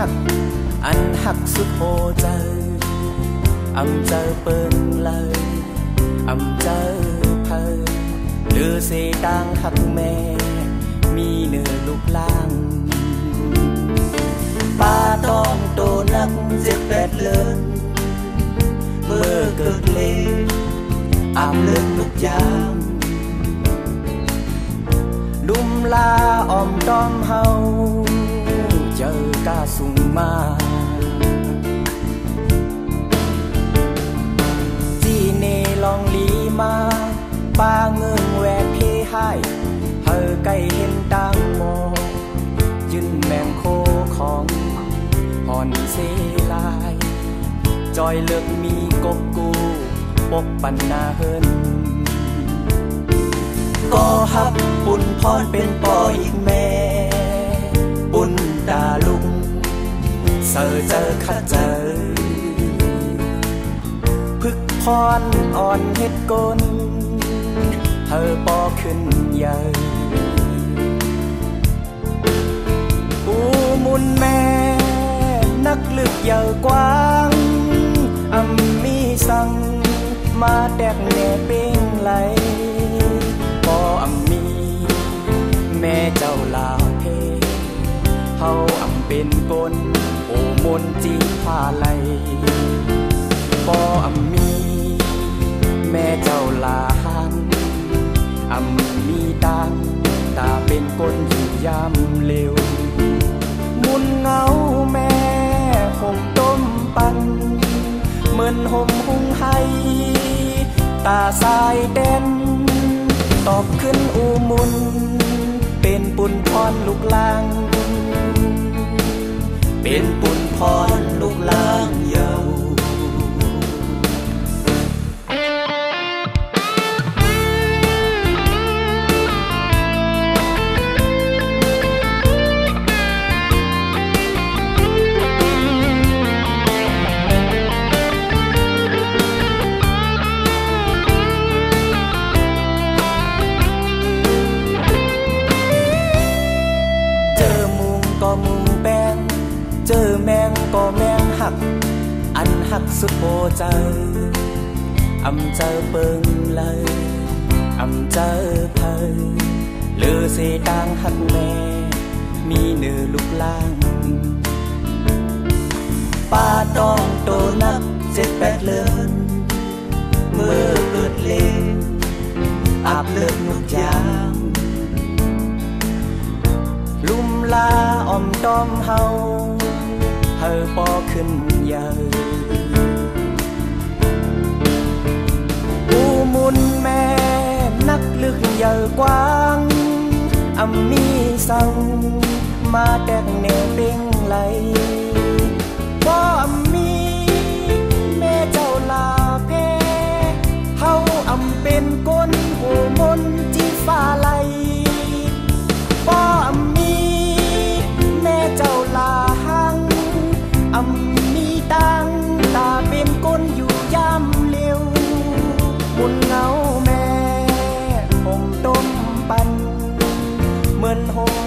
หักอันหักสุดโหใจอำเจอเปิงเลยอำเจอเพอหรือเสดังหักแม่มีเนื้อลูกล่างป้าต้องโตนัก7-8เลินเมื่อเกิดเลอามเลิกทุกยามลุ่มลาอ้อมต้อมเฮาเจอกาสูงมาจีเนลองลีมาป้าเงิงแหวกเพให้เฮอไก่เห็นตังโมยืนแมงโคของหอนเสลายจอยเลิกมีกบกูปกปันนาเฮินก็ฮับปุ่นพรเป็นปออีกแม่ปุ่นตาลุงเสือเจอขัดเจอพึกพรอ่อนเฮ็ดกลเธอปอขึ้นใหญ่อูมุนแม่นักลึกเยอะกว้างอำมีสังมาแดกแน่เป้งไหลพออำมีแม่เจ้าลาเพเฮาอำเป็นกลโอมนจีพาไหลพออำมีแม่เจ้าลาหันอำมีตังตาเป็นกลอยู่ยามเร็วมุนเงาแม่ห่มต้มปันเหมือนห่มหุงให้ตาสายเด่นตอบขึ้นอูมุนเป็นปุนพรลูกลางเป็นปุนพรลูกลางเยาเจอแมงก็แมงหักอันหักสุดโหใจอำเจอเปิงเลยอำเจอเพอเลือเสดังหักแม่มีเนื้อลูกล่างป้าต้องโตนัก7-8เลินเมื่อเกิดเลนอาบเลิกนุกยามลุ่มลาอ้อมต้อมเฮาเฮอปอขึ้นใหญ่อูมุนแม่นักลึกใหญ่กว้างอำมีสังมาแดกแนวเป้งไหลบ่อำมีแม่เจ้าลาเพเฮาอำเป็นกลโหมนจีฟ้าไหลบ่อำมีแม่เจ้าลาหังอำมีตังตาเป็นก้นอยู่ยามเร็วมุนเงาแม่ห่มต้มปันเหมือนห่ม